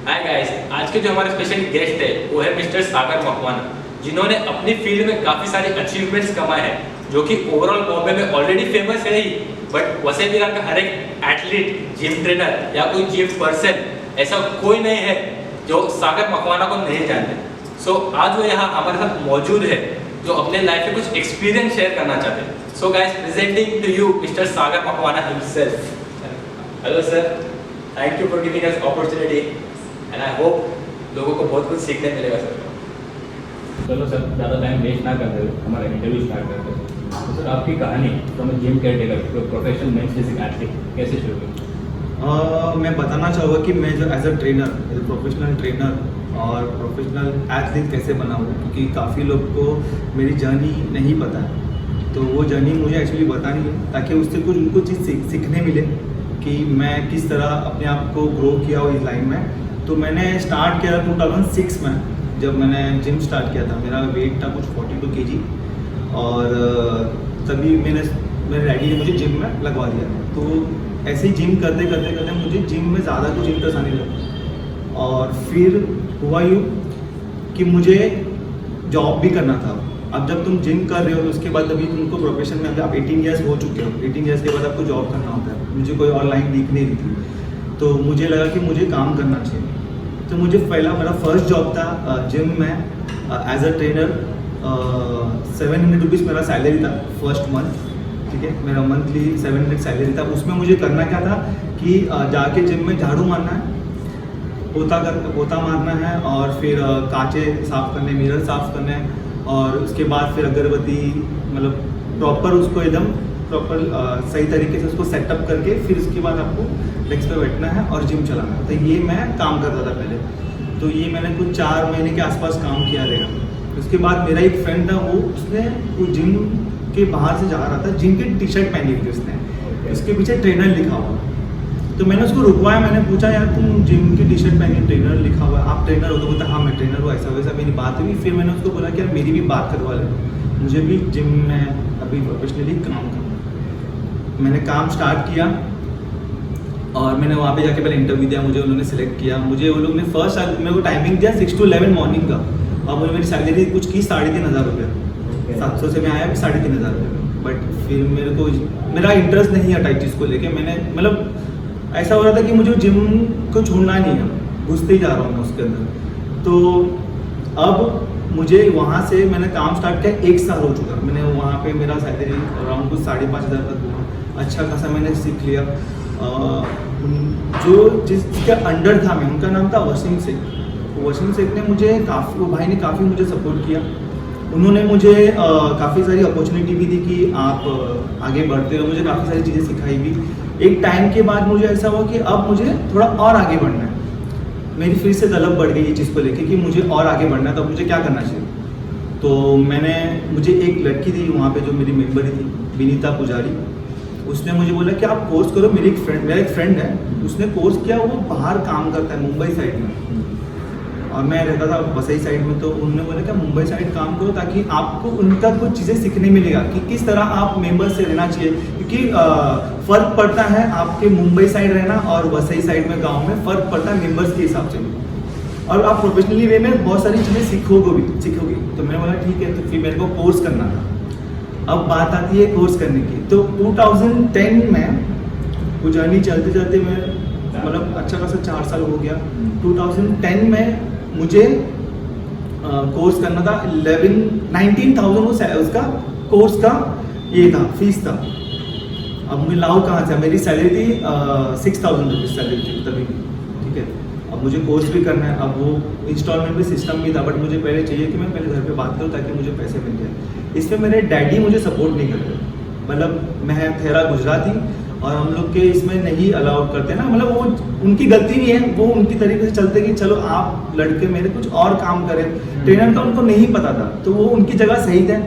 Hi guys, आज के जो हमारे स्पेशल गेस्ट है वो है मिस्टर सागर मकवाना, जिन्होंने अपनी फील्ड में काफ़ी सारे अचीवमेंट्स कमाए हैं, जो कि ओवरऑल बॉम्बे में ऑलरेडी फेमस है ही। बट वैसे भी का हर एक एथलीट, जिम ट्रेनर या कोई जिम पर्सन ऐसा कोई नहीं है जो सागर मकवाना को नहीं जानते। सो आज वो यहाँ हमारे साथ मौजूद है, जो अपने लाइफ में कुछ एक्सपीरियंस शेयर करना चाहते हैं। So guys, presenting to you mister Sagar Makwana himself. Hello sir, thank you for giving us opportunity and I hope लोगों को बहुत कुछ सीखने मिलेगा सर। चलो सर, ज़्यादा टाइम वेस्ट ना करते हुए हमारा इंटरव्यू स्टार्ट करते हैं। तो सर, आपकी कहानी from gym caretaker to professional men's physique athlete कैसे शुरू हुई? मैं बताना चाहूँगा कि मैं जो as a trainer, as a professional trainer और प्रोफेशनल एथलीट कैसे बना हूँ, क्योंकि काफ़ी लोग को मेरी जर्नी नहीं पता है। तो वो जर्नी मुझे एक्चुअली बतानी है ताकि उससे कुछ उनको चीज़ सीखने मिले कि मैं किस तरह अपने आप को ग्रो किया हो इस लाइन में। तो मैंने स्टार्ट किया 2006 में, जब मैंने जिम स्टार्ट किया था। मेरा वेट था कुछ 42 kg और तभी मेरे डैडी ने मुझे जिम में लगवा दिया। तो ऐसे ही जिम करते करते करते मुझे जिम में ज़्यादा कुछ इंटरेस्ट आने लगा और फिर हुआ यूँ कि मुझे जॉब भी करना था। अब जब तुम जिम कर रहे हो तो उसके बाद अभी तुमको प्रोफेशन में, अभी आप 18 ईयर्स हो चुके हो, 18 ईयर्स के बाद आपको जॉब करना होता है। मुझे कोई ऑनलाइन दिख नहीं रही थी, तो मुझे लगा कि मुझे काम करना चाहिए। तो मुझे मेरा फर्स्ट जॉब था जिम में एज अ ट्रेनर। 700 रुपीज़ मेरा सैलरी था फर्स्ट मंथ, ठीक है। मेरा मंथली 700 सैलरी था। उसमें मुझे करना क्या था कि जाके जिम में झाड़ू मारना है, पोता मारना है और फिर कांचे साफ़ करने, मिरर साफ़ करने और उसके बाद फिर अगरबत्ती, मतलब प्रॉपर उसको एकदम प्रॉपर सही तरीके से उसको सेटअप करके फिर उसके बाद आपको डेस्क पे बैठना है और जिम चलाना है। तो ये मैं काम करता था पहले। तो ये मैंने कुछ 4 महीने के आसपास काम किया रहेगा। उसके बाद मेरा एक फ्रेंड था, वो जिम के बाहर से जा रहा था, जिम की टी शर्ट पहनी हुई थी उसने, उसके पीछे ट्रेनर लिखा हुआ। तो मैंने उसको रुकवाया, मैंने पूछा यार तुम जिम की टी शर्ट पहनी, ट्रेनर लिखा हुआ है, आप ट्रेनर हो? तो बोलता हाँ मैं ट्रेनर हूँ। ऐसा वैसा मेरी बात हुई। फिर मैंने उसको बोला कि यार मेरी भी बात करवा ले, मुझे भी जिम में अभी प्रोफेशनली काम करना। मैंने काम स्टार्ट किया और मैंने वहाँ पे जाके पहले इंटरव्यू दिया, मुझे उन्होंने सेलेक्ट किया। मुझे वो लोग ने फर्स्ट मेरे को टाइमिंग दिया 6 to 11 मॉर्निंग का, और मुझे मेरी सैलरी कुछ की 3,500 रुपये। 700 से मैं आया 3,500 रुपये। बट फिर मेरा इंटरेस्ट नहीं हटा इस चीज़ को लेके। मैंने मतलब ऐसा हो रहा था कि मुझे जिम को छोड़ना नहीं है, घुसते ही जा रहा हूँ मैं उसके अंदर। तो अब मुझे वहाँ से मैंने काम स्टार्ट किया, 1 साल हो चुका। मैंने वहाँ पे मेरा सैलरी अराउंड कुछ 5,500 तक हुआ। अच्छा खासा मैंने सीख लिया। जो जिसके अंडर था मैं, उनका नाम था वसीम शेख। वसीम शेख ने मुझे काफ़ी, वो भाई ने काफ़ी मुझे सपोर्ट किया। उन्होंने मुझे काफ़ी सारी अपॉर्चुनिटी भी दी कि आप आगे बढ़ते रहो। मुझे काफ़ी सारी चीज़ें सिखाई भी। एक टाइम के बाद मुझे ऐसा हुआ कि अब मुझे थोड़ा और आगे बढ़ना है। मेरी फिर से तलब बढ़ गई ये चीज़ को लेके कि मुझे और आगे बढ़ना है, तो मुझे क्या करना चाहिए। तो मुझे एक लड़की थी वहाँ पे जो मेरी मेंबर ही थी, विनीता पुजारी। उसने मुझे बोला कि आप कोर्स करो। मेरा एक फ्रेंड है, उसने कोर्स किया, वो बाहर काम करता है मुंबई साइड में और मैं रहता था वसई साइड में। तो उन्होंने बोला कि मुंबई साइड काम करो ताकि आपको उनका कुछ चीज़ें सीखने मिलेगा कि किस तरह आप मेंबर से रहना चाहिए, क्योंकि फ़र्क पड़ता है आपके मुंबई साइड रहना और वसई साइड में, गांव में फ़र्क पड़ता है मेंबर्स के हिसाब से। और आप प्रोफेशनली वे में बहुत सारी चीज़ें सीखोगे। तो मैंने बोला ठीक है। तो फिर मेरे को कोर्स करना था। अब बात आती है कोर्स करने की। तो 2010 में वो जर्नी चलते चलते मैं मतलब अच्छा खासा 4 साल हो गया। 2010 में मुझे कोर्स करना था। 19,000 उसका कोर्स का ये था, फीस था। अब मुझे लाओ कहाँ से, मेरी सैलरी थी 6,000 रुपीज़ सैलरी थी तभी, ठीक है। अब मुझे कोर्स भी करना है। अब वो इंस्टॉलमेंट भी सिस्टम भी था, बट मुझे पहले चाहिए कि मैं पहले घर पे बात करूँ ताकि मुझे पैसे मिल जाए। इसमें मेरे डैडी मुझे सपोर्ट नहीं करते। मतलब मैं ठहरा गुजराती और हम लोग के इसमें नहीं अलाउ करते ना, मतलब वो उनकी गलती नहीं है, वो उनकी तरीके से चलते कि चलो आप लड़के मेरे कुछ और काम करें। ट्रेनर का उनको नहीं पता था, तो वो उनकी जगह सही थे।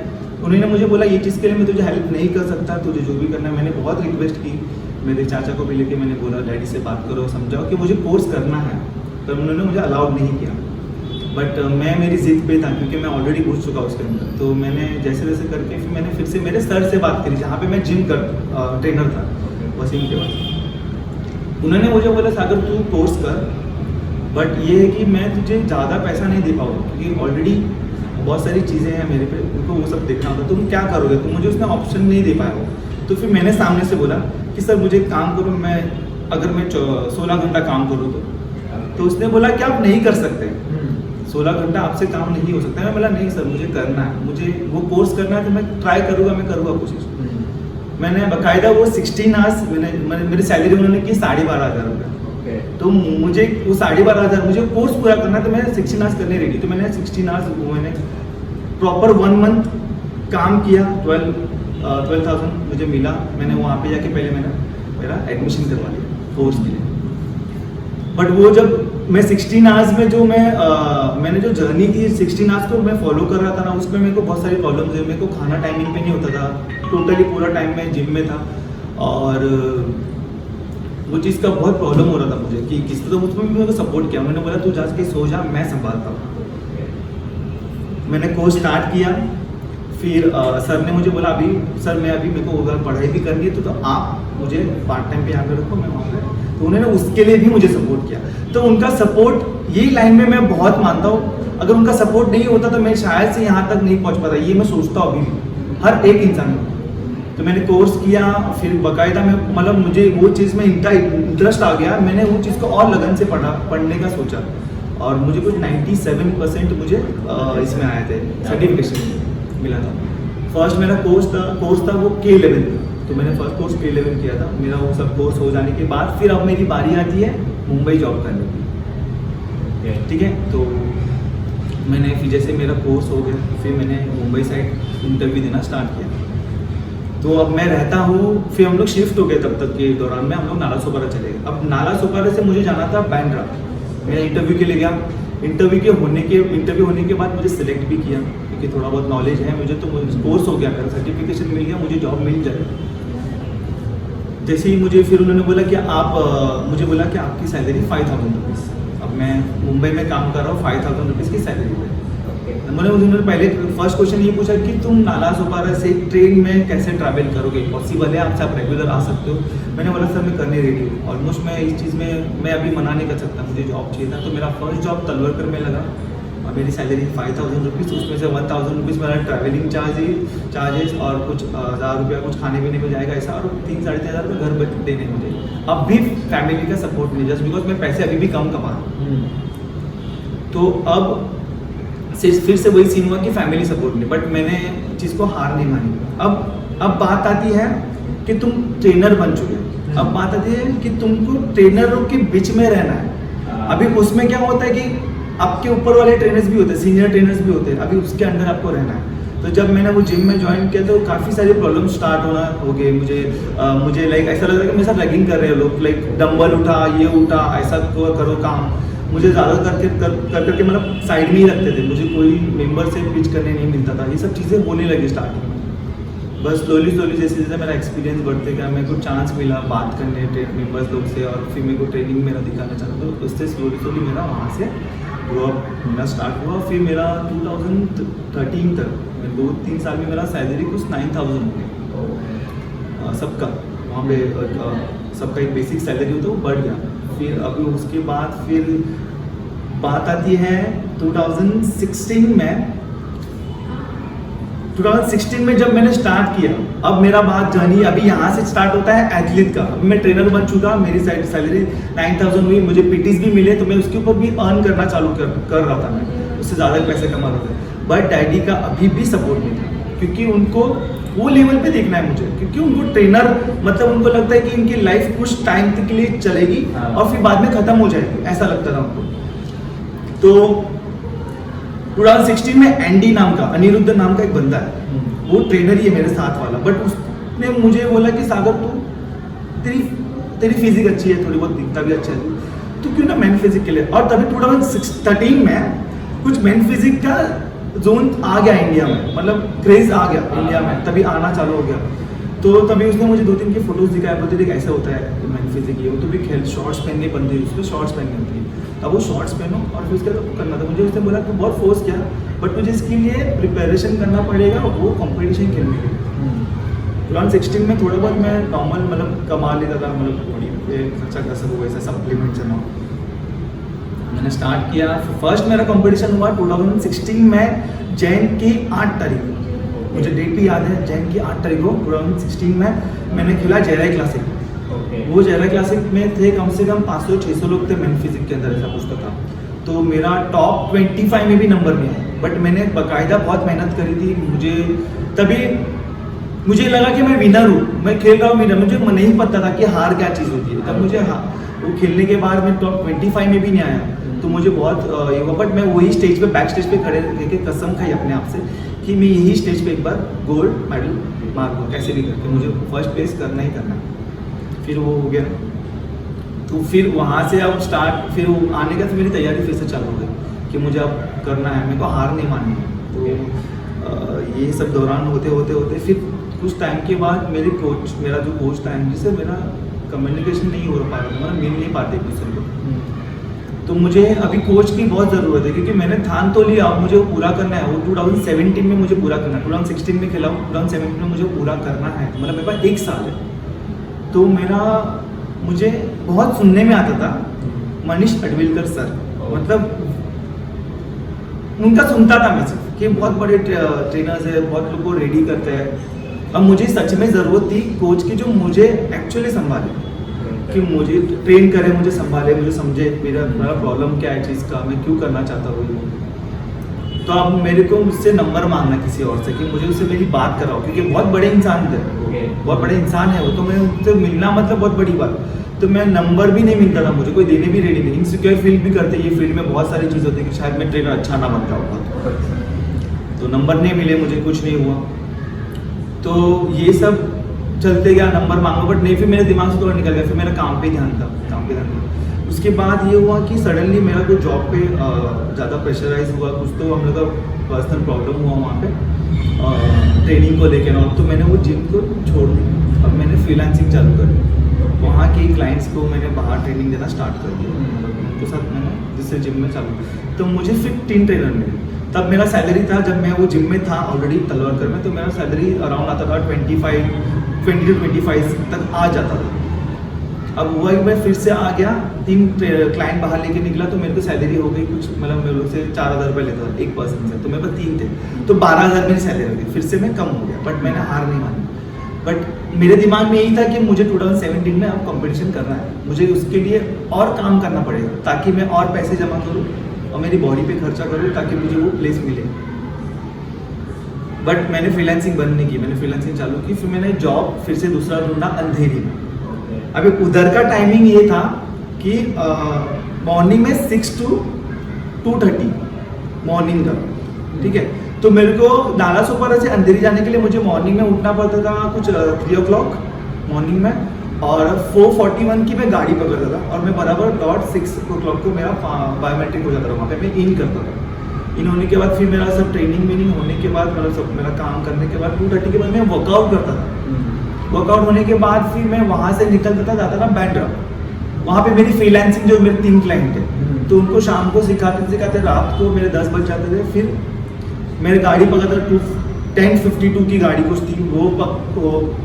उन्होंने मुझे बोला ये चीज़ के लिए मैं तुझे हेल्प नहीं कर सकता, तुझे जो भी करना है। मैंने बहुत रिक्वेस्ट की, मेरे चाचा को भी लेके मैंने बोला डैडी से बात करो, समझाओ कि मुझे कोर्स करना है। तो उन्होंने मुझे अलाउड नहीं किया। बट मैं मेरी जिद पे था क्योंकि मैं ऑलरेडी घुस चुका उसके अंदर। तो मैंने जैसे जैसे करके फिर से मेरे सर से बात करी, जहाँ पे मैं जिम ट्रेनर था वसीम के पास। उन्होंने मुझे बोला सागर तू कोर्स कर, बट ये है कि मैं तुझे ज़्यादा पैसा नहीं दे पाऊँगा, क्योंकि ऑलरेडी बहुत सारी चीज़ें हैं मेरे पे, उनको वो सब देखना होता। तुम क्या करोगे, तुम मुझे उसमें ऑप्शन नहीं दे पाए हो। तो फिर मैंने सामने से बोला कि सर मुझे काम करो, मैं अगर मैं 16 घंटा काम करूँ तो उसने बोला कि आप नहीं कर सकते, 16 घंटा आपसे काम नहीं हो सकता है। मैं बोला नहीं सर, मुझे करना है, मुझे वो कोर्स करना है, तो मैं ट्राई करूँगा, मैं करूँगा कोशिश। मैंने बाकायदा वो 16 आवर्स मेरी सैलरी उन्होंने की 12,500 रुपये। तो मुझे वो 12,500 मुझे कोर्स पूरा करना है, तो मैं 16 आवर्स करने रेडी। तो मैंने 16 आवर्स मैंने प्रॉपर 1 मंथ काम किया, 12,000 मुझे मिला। मैंने वहाँ पे जाके पहले मेरा एडमिशन करवा लिया कोर्स के लिए। बट वो जब मैं 16 आवर्स में जो मैंने जो जर्नी की 16 आवर्स को मैं फॉलो कर रहा था ना, उसमें मेरे को बहुत सारी प्रॉब्लम्स है। मेरे को खाना टाइमिंग पे नहीं होता था, टोटली पूरा टाइम मैं जिम में था, और वो चीज़ का बहुत प्रॉब्लम हो रहा था मुझे कि किस तरह उसमें भी मेरे को सपोर्ट किया। उन्होंने बोला तू जा के सो जा, मैं संभालता हूँ। मैंने कोर्स स्टार्ट किया, फिर सर ने मुझे बोला मेरे को अगर पढ़ाई भी करनी है तो आप मुझे पार्ट टाइम पे यहाँ पे रखो, मैं वहाँ पे। तो उन्होंने उसके लिए भी मुझे सपोर्ट किया। तो उनका सपोर्ट यही लाइन में मैं बहुत मानता हूँ। अगर उनका सपोर्ट नहीं होता तो मैं शायद से यहाँ तक नहीं पहुँच पाता। ये मैं सोचता हूँ अभी भी हर एक इंसान को। तो मैंने कोर्स किया, फिर बाकायदा मैं मतलब मुझे वो चीज़ में इंटरेस्ट आ गया। मैंने वो चीज़ को और लगन से पढ़ने का सोचा, और मुझे कुछ 97% मुझे इसमें आए थे, सर्टिफिकेशन मिला था। फर्स्ट मेरा कोर्स था वो K11 का। तो मैंने फर्स्ट कोर्स K11 किया था। मेरा वो सब कोर्स हो जाने के बाद फिर अब मेरी बारी आती है मुंबई जॉब करने की। ठीक है, तो मैंने फिर जैसे मेरा कोर्स हो गया, फिर मैंने मुंबई साइड इंटरव्यू देना स्टार्ट किया। तो अब मैं रहता हूँ, फिर हम लोग शिफ्ट हो गए, तब तक के दौरान में हम लोग नाला सोपारा चले गए। अब नाला सोपारा से मुझे जाना था बांद्रा। मैं इंटरव्यू के लिए गया। इंटरव्यू होने के बाद मुझे सिलेक्ट भी किया, क्योंकि थोड़ा बहुत नॉलेज है मुझे। तो कोर्स हो गया, मेरा सर्टिफिकेशन मिल गया, मुझे जॉब मिल जाए। जैसे ही मुझे फिर उन्होंने बोला कि मुझे बोला कि आपकी सैलरी 5,000 रुपीज़। अब मैं मुंबई में काम कर रहा हूँ, 5,000 रुपीज़ की सैलरी है। उन्होंने पहले फर्स्ट क्वेश्चन ये पूछा कि तुम नाला सोपारा से ट्रेन में कैसे ट्रैवल करोगे, पॉसिबल है आपसे, आप रेगुलर आ सकते हो? मैंने बोला सर मैं करने रेडी हूँ। ऑलमोस्ट मैं इस चीज़ में मैं अभी मना नहीं कर सकता, मुझे जॉब चाहिए था। तो मेरा फर्स्ट जॉब तलवरकर में लगा, और मेरी सैलरी 5,000 रुपीज़। उसमें से 1,000 रुपीज़ मेरा ट्रैवलिंग चार्जेस और कुछ 1,000 रुपया कुछ खाने पीने में जाएगा, ऐसा। और 3-3,500 रुपये घर बच देने मुझे। अब भी फैमिली का सपोर्ट नहीं, जस्ट बिकॉज मैं पैसे अभी भी कम कमा रहा हूँ। तो अब फिर से वही सीन हुआ कि फैमिली सपोर्ट नहीं, बट मैंने चीज़ को हार नहीं मानी। अब बात आती है कि तुम ट्रेनर बन चुके हो। अब बात आती है कि तुमको ट्रेनरों के बीच में रहना है। अभी उसमें क्या होता है कि आपके ऊपर वाले ट्रेनर्स भी होते हैं, सीनियर ट्रेनर्स भी होते हैं, अभी उसके अंदर आपको रहना है। तो जब मैंने वो जिम में ज्वाइन किया तो काफ़ी सारे प्रॉब्लम स्टार्ट हो गए मुझे लाइक ऐसा लग रहा है कि मेरे साथ रैगिंग कर रहे हैं लोग, लाइक डंबल उठा, ये उठा, ऐसा करो काम। मुझे ज़्यादा करके मतलब साइड में ही रखते थे, मुझे कोई मेंबर से पिच करने नहीं मिलता था। ये सब चीज़ें होने लगी स्टार्टिंग में। बस स्लोली जैसे मेरा एक्सपीरियंस बढ़ते गया, मेरे को चांस मिला बात करने मेंबर्स लोग से, और फिर मेरे को ट्रेनिंग मेरा दिखाना चाहा। तो उससे स्लोली मेरा वहाँ से ग्रो अप होना स्टार्ट हुआ। फिर मेरा 2013 तक 2-3 साल में मेरा सैलरी कुछ 9,000 हो गया सबका। वहाँ पे सबका एक बेसिक सैलरी होता है, वो बढ़ गया। फिर अभी उसके बाद फिर बात आती है 2016 में जब मैंने स्टार्ट किया। अब मेरा बात जर्नी अभी यहाँ से स्टार्ट होता है एथलीट का। अभी मैं ट्रेनर बन चुका, मेरी सैलरी 9,000 हुई, मुझे पीटीज भी मिले, तो मैं उसके ऊपर भी अर्न करना चालू कर रहा था। मैं उससे ज़्यादा पैसे कमा रहा था। बट डैडी का अभी भी सपोर्ट नहीं था, क्योंकि उनको वो लेवल पे देखना है मुझे, क्योंकि उनको ट्रेनर मतलब उनको लगता है कि इनकी लाइफ कुछ टाइम तक के लिए चलेगी और फिर बाद में खत्म हो जाएगी, ऐसा लगता था उनको। तो 2016 में एंडी नाम का, अनिरुद्ध नाम का एक बंदा है, वो ट्रेनर ही है मेरे साथ वाला। बट उसने मुझे बोला कि सागर तू तेरी फिजिक अच्छी है, थोड़ी बहुत दिखता भी अच्छा है, तो क्यों ना मैन फिजिक के लिए। और तभी 2013 में कुछ मैन फिजिक का जोन आ गया इंडिया में, मतलब क्रेज आ गया इंडिया में, तभी आना चालू हो गया। तो तभी उसने मुझे 2-3 की फोटोज दिखाया, बोलते थे ऐसा होता है मैन फिजिक, ये वो तो भी खेल शॉर्ट्स पहनने बनती है, उसमें शॉर्ट्स पहननी होती है। अब वो शॉर्ट्स पहनो और फिर उसके बाद करना था। मुझे उसने बोला कि बहुत फोर्स किया, बट मुझे इसके लिए प्रिपरेशन करना पड़ेगा, वो कॉम्पिटिशन खेलने के लिए। 2016 में थोड़ा बहुत मैं नॉर्मल मतलब कमा लेता था, मतलब बॉडी पे खर्चा कर सकूँ, वैसा सप्लीमेंट्स है ना। मैंने मैंने स्टार्ट किया। फर्स्ट मेरा कंपटीशन हुआ 2016 में जैन की 8 तारीख को, मुझे डेट भी याद है, जैन की 8 तारीख को 2016 में मैंने खेला जयराय क्लासिक। वो जयराय क्लासिक में थे कम से कम 500-600 लोग थे मेन फिजिक के अंदर, ऐसा कुछ तो था। तो मेरा टॉप 25 में भी नंबर नहीं आया, बट मैंने बाकायदा बहुत मेहनत करी थी। मुझे लगा कि मैं विनर हूँ, मैं खेल रहा हूँ विनर। मुझे नहीं पता था कि हार क्या चीज़ होती है। तब मुझे वो खेलने के बाद मैं टॉप 25 में भी नहीं आया, तो मुझे बहुत ये हुआ। बट मैं वही स्टेज पे, बैक स्टेज पे खड़े रह के कसम खाई अपने आप से कि मैं यही स्टेज पे एक बार गोल्ड मेडल मारूंगा, कैसे भी करके मुझे फर्स्ट प्लेस करना ही करना। फिर वो हो गया, तो फिर वहाँ से अब स्टार्ट, फिर वो आने का, फिर मेरी तैयारी फिर से चालू हो गई कि मुझे अब करना है, मेरे को हार नहीं माननी है। तो ये सब दौरान होते फिर कुछ टाइम के बाद मेरा जो कोच था, जिससे मेरा कम्युनिकेशन नहीं हो पा रहा था, मतलब मिल नहीं पाते एक दूसरे को। तो मुझे अभी कोच की बहुत ज़रूरत है, क्योंकि मैंने ठान तो लिया, मुझे वो पूरा करना है। वो 2017 में मुझे पूरा करना है, 2016 में खेला हूँ, 2017 में मुझे पूरा करना है, मतलब मेरे पास 1 साल है। तो मुझे बहुत सुनने में आता था मनीष अडविलकर सर, मतलब उनका सुनता था मैं सिर्फ कि बहुत बड़े ट्रेनर्स है, बहुत लोग को रेडी करते हैं। अब मुझे सच में ज़रूरत थी कोच की जो मुझे एक्चुअली संभाले, कि मुझे ट्रेन करे, मुझे संभाले, मुझे समझे मेरा प्रॉब्लम क्या है चीज़ का, मैं क्यों करना चाहता हूँ। तो अब मेरे को मुझसे नंबर मांगना किसी और से कि मुझे उससे मेरी बात कराओ, क्योंकि बहुत बड़े इंसान थे, बहुत बड़े इंसान है वो। तो मैं उनसे मिलना मतलब बहुत बड़ी बात। तो मैं नंबर भी नहीं मिलता था, मुझे कोई देने भी रेडी नहीं। इनसिक्योर फील भी करते, ये फील्ड में बहुत सारी चीज़ होती है कि शायद मैं ट्रेनर अच्छा ना बन जाऊँगा। तो नंबर नहीं मिले मुझे, कुछ नहीं हुआ। तो ये सब चलते गया, नंबर मांगो, बट नहीं, फिर मेरे दिमाग से थोड़ा निकल गया। फिर मेरा काम पे ध्यान था। उसके बाद ये हुआ कि सडनली मेरा कोई जॉब पे ज़्यादा प्रेशराइज हुआ, कुछ तो हम लोग का पर्सनल प्रॉब्लम हुआ वहाँ पे ट्रेनिंग को लेकर ना। तो मैंने वो जिम को छोड़ दी, अब मैंने फ्रीलांसिंग चालू कर दी। वहाँ के क्लाइंट्स को मैंने बाहर ट्रेनिंग देना स्टार्ट कर दिया, मतलब उनके साथ मैंने जिससे जिम में चालू। तो मुझे 15 ट्रेनर मिले। तब मेरा सैलरी था, जब मैं वो जिम में था ऑलरेडी तलवारकर में, तो मेरा सैलरी अराउंड आता था 20 to 25 तक आ जाता था। अब हुआ कि मैं फिर से आ गया, 3 क्लाइंट बाहर लेके निकला, तो मेरे को सैलरी हो गई कुछ, मतलब मेरे लोग से 4,000 रुपये लेता था एक पर्सन से, तो मेरे पास 3 थे, तो 12,000 मेरी सैलरी हो गई। फिर से मैं कम हो गया, बट मैंने हार नहीं मानी। बट मेरे दिमाग में यही था कि मुझे 2017 में अब कंपटीशन करना है, मुझे उसके लिए और काम करना पड़ेगा, ताकि मैं और पैसे जमा करूँ और मेरी बॉडी पे खर्चा करूँ, ताकि मुझे वो प्लेस मिले। बट मैंने फ्रीलांसिंग बंद नहीं की, मैंने फ्रीलांसिंग चालू की। फिर मैंने जॉब फिर से दूसरा ढूंढा अंधेरी में। अभी उधर का टाइमिंग ये था कि मॉर्निंग में 6 to 2:30 मॉर्निंग का, ठीक है। तो मेरे को नाला सोपारा से अंधेरी जाने के लिए मुझे मॉर्निंग में उठना पड़ता था कुछ 3 o'clock मॉर्निंग में, और 4:41 की मैं गाड़ी पकड़ता था, और मैं बराबर डॉट 6 o'clock को मेरा बायोमेट्रिक हो जाता था, वहाँ पे मैं इन करता था। इन होने के बाद फिर मेरा सब ट्रेनिंग में नहीं होने के बाद, मतलब सब मेरा काम करने के बाद 2:30 के बाद मैं वर्कआउट करता था। वर्कआउट होने के बाद फिर मैं वहाँ से निकलता था, जाता था बैंड्रा। वहाँ पे मेरी फ्रीलांसिंग जो मेरे 3 क्लाइंट थे, तो उनको शाम को सिखाते रात को मेरे 10 बज जाते थे। फिर मेरी गाड़ी पकड़ता 10:52 की गाड़ी कुछ थी, वो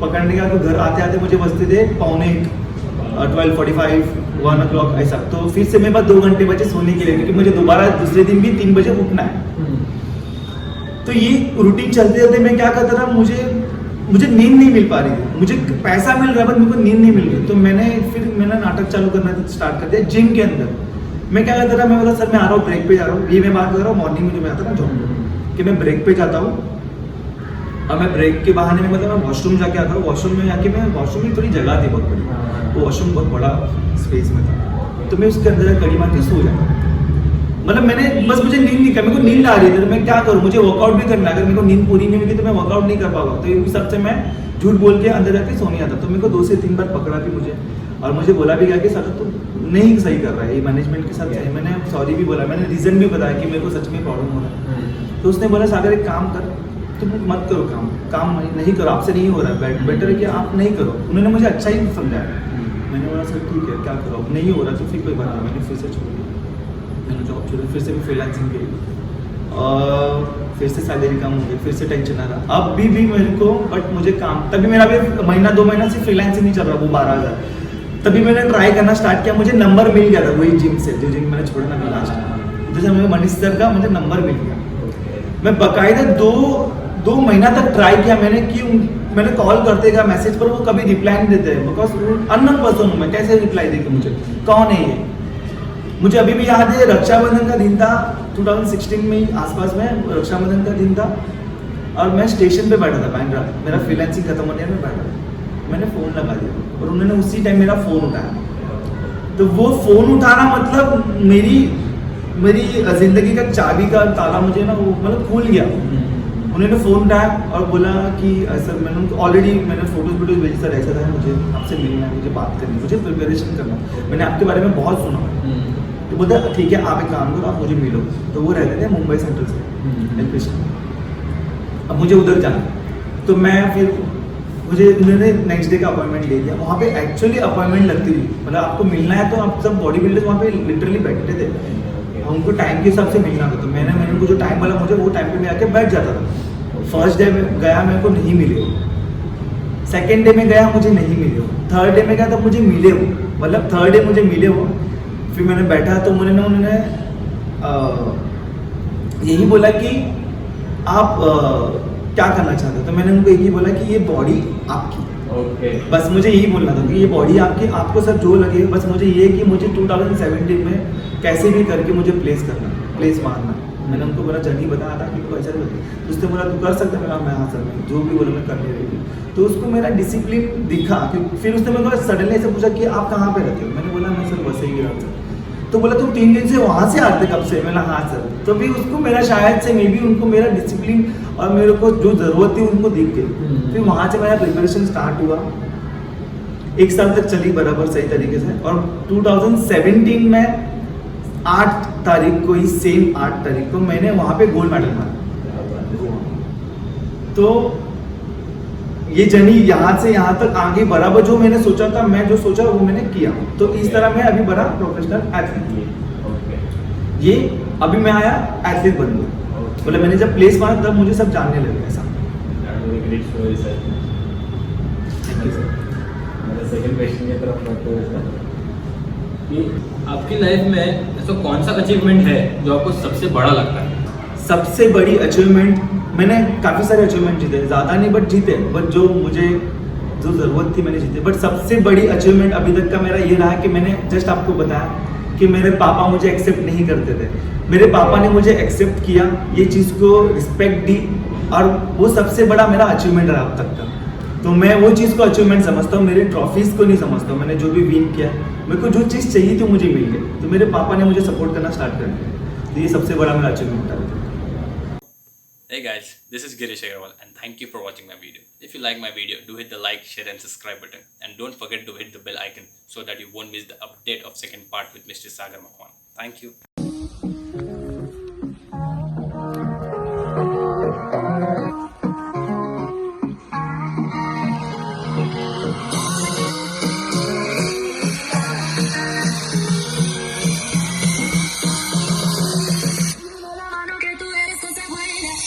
पकड़ने के बाद घर आते आते मुझे बजते थे 12:45, 1 o'clock ऐसा। तो फिर से मेरे पास 2 घंटे बचे सोने के लिए, क्योंकि मुझे दोबारा दूसरे दिन भी 3 बजे उठना है। तो ये रूटीन चलते चलते मैं क्या करता था, मुझे नींद नहीं मिल पा रही थी। मुझे पैसा मिल रहा है, बट मेरे को नींद नहीं मिल रही। तो मैंने नाटक चालू करना स्टार्ट कर दिया जिम के अंदर। मैं क्या करता था, मैं बोला सर मैं आ रहा हूँ, ब्रेक पे जा रहा हूँ। ये मैं बात कर रहा हूँ मॉर्निंग में जो मैं आता था जॉब, कि मैं ब्रेक पे जाता हूँ, और मैं ब्रेक के बहाने में मतलब मैं वॉशरूम जाके आता हूँ। वॉशरूम में जाके मैं, वॉशरूम में थोड़ी जगह थी बहुत बड़ी, वो वॉशरूम बहुत बड़ा स्पेस में था, तो मैं उसके अंदर कड़ी मार के सो जाता। मतलब मुझे नींद नहीं मेरे को नींद आ रही थी, तो मैं क्या करूँ, मुझे वर्कआउट भी करना है। अगर मेरे को नींद पूरी नहीं मिली तो मैं वर्कआउट नहीं कर पाऊंगा। तो इस हिसाब से मैं झूठ बोल के अंदर जाके सो नहीं आता। तो मेरे को 2 से 3 बार पकड़ा भी मुझे, और मुझे बोला भी गया कि सर तो नहीं सही कर रहा है, ये मैनेजमेंट के साथ सही। मैंने सॉरी भी बोला, मैंने रीज़न भी बताया कि मेरे को सच में प्रॉब्लम हो रहा है। तो उसने बोला सागर एक काम कर, तुम मत करो काम नहीं करो, आपसे नहीं हो रहा है, बेटर है कि आप नहीं करो। उन्होंने मुझे अच्छा ही समझाया। मैंने बोला सर ठीक है, क्या करो, अब नहीं हो रहा तो फिर कोई बात नहीं। मैंने फिर से छोड़ दिया, मैंने जॉब छोड़ी, फिर से मैं फ्रीलांसिंग की, और फिर से सैलरी कम हो गई, फिर से टेंशन आ रहा। अब भी मेरे को, बट मुझे काम, तभी मेरा भी महीना 2 महीना से फ्रीलांसिंग नहीं चल रहा, वो 12,000। तभी मैंने ट्राई करना स्टार्ट किया, मुझे नंबर मिल गया था वही जिम से, जो जिम मैंने छोड़ा ना लास्ट, जैसे मुझे मनीष सर का मुझे नंबर मिल गया। मैं बकायदा दो महीना तक ट्राई किया मैंने कि मैंने कॉल करते गया मैसेज पर, वो कभी रिप्लाई नहीं देते, बिकॉज अननोन पर्सन हूँ मैं, कैसे रिप्लाई देंगे मुझे, कौन है ये। मुझे अभी भी याद है रक्षाबंधन का दिन था 2016 में ही आसपास में, रक्षाबंधन का दिन था और मैं स्टेशन पे बैठा था बांद्रा, मेरा फ्रीलांसिंग खत्म होने में बैठा था, मैंने फ़ोन लगा दिया और उन्होंने उसी टाइम मेरा फ़ोन उठाया। तो वो फ़ोन उठाना मतलब मेरी ज़िंदगी का चाबी का ताला मुझे ना वो मतलब खुल गया। उन्होंने फ़ोन उठाया और बोला कि सर, मैंने उनको ऑलरेडी मैंने फ़ोटोज़ भेजी, सर ऐसा था, मुझे आपसे मिलना है, मुझे बात करनी है, मुझे प्रिपरेशन करना है, मैंने आपके बारे में बहुत सुना। तो बोलते ठीक है आप एक काम करो, आप मुझे मिलो। तो वो रहते थे मुंबई सेंट्रल से एलपीसी, अब मुझे उधर जाना, तो मैं फिर मुझे उन्होंने नेक्स्ट डे का अपॉइंटमेंट ले दिया। वहाँ पे एक्चुअली अपॉइंटमेंट लगती थी, मतलब आपको मिलना है तो आप सब बॉडी बिल्डर्स वहाँ पे लिटरली बैठते थे, उनको टाइम के हिसाब से मिलना था। तो मैंने उनको जो टाइम बोला मुझे वो टाइम पे मैं आके बैठ जाता था। फर्स्ट डे में गया मेरे को नहीं मिले वो, सेकेंड डे में गया मुझे नहीं मिले वो, थर्ड डे में गया तब मुझे मिले वो, मतलब थर्ड डे मुझे मिले वो। फिर मैंने बैठा तो उन्होंने यही बोला कि आप क्या करना चाहते हो। तो मैंने उनको यही बोला कि ये बॉडी आपकी, बस मुझे यही बोलना था कि ये बॉडी आपकी, आपको सब जो लगे, बस मुझे ये कि मुझे 2017 में कैसे भी करके मुझे प्लेस मारना। मैंने उनको बोला जर्नी बताया था कि तो ऐसा लगे, तो उसने बोला तू कर सकता है, मैं हाँ सर, मैं जो भी बोला मैं करने रही थी। तो उसको मेरा डिसिप्लिन दिखा। फिर उसने मेरे को सडनली से पूछा कि आप कहाँ पे रहते हो। मैंने बोला मैं सर वैसे ही रहा सर। तो बोला तुम 3 दिन से वहाँ से आते कब से। मैंने हाँ सर। तो भी उसको मेरा शायद से मे बी उनको मेरा डिसिप्लिन और मेरे को जो ज़रूरत थी उनको दिख गई। फिर वहाँ से मेरा प्रिपरेशन स्टार्ट हुआ, 1 साल तक चली बराबर सही तरीके से। और 2017 में 8 तारीख को ही, सेम 8 तारीख को मैंने वहाँ पे गोल्ड मेडल मारा। तो ये जर्नी यहाँ से यहाँ तक आगे बराबर जो मैंने सोचा था, मैं जो सोचा वो मैंने किया। तो इस तरह मैं अभी बड़ा प्रोफेशनल एथलीट। ये अभी मैं आया एथलीट बन गया, मतलब मैंने जब प्लेस मारा तब मुझे सब जानने लगे ऐसा। Thank you sir. मेरा सेकंड क्वेश्चन की तरफ बढ़ते हुए सर, कि आपकी लाइफ में ऐसा कौन सा अचीवमेंट है जो आपको सबसे बड़ा लगता है? सबसे बड़ी अचीवमेंट, मैंने काफ़ी सारे अचीवमेंट जीते, ज़्यादा नहीं बट जीते, बट जो मुझे जो ज़रूरत थी मैंने जीते। बट सबसे बड़ी अचीवमेंट अभी तक का मेरा ये रहा कि मैंने जस्ट आपको बताया कि मेरे पापा मुझे एक्सेप्ट नहीं करते थे, मेरे पापा ने मुझे एक्सेप्ट किया, ये चीज़ को रिस्पेक्ट दी, और वो सबसे बड़ा मेरा अचीवमेंट रहा अब तक का। तो मैं वो चीज़ को अचीवमेंट समझता हूँ, मेरे ट्रॉफीज़ को नहीं समझता हूँ। मैंने जो भी विन किया, मेरे को जो चीज़ चाहिए थी मुझे मिल गई, तो मेरे पापा ने मुझे सपोर्ट करना स्टार्ट कर दिया। तो ये सबसे बड़ा मेरा अचीवमेंट था। Hey guys, this is Girish Agarwal and thank you for watching my video. If you like my video, do hit the like, share and subscribe button, and don't forget to hit the bell icon so that you won't miss the update of second part with Mr. Sagar Makhwan. Thank you.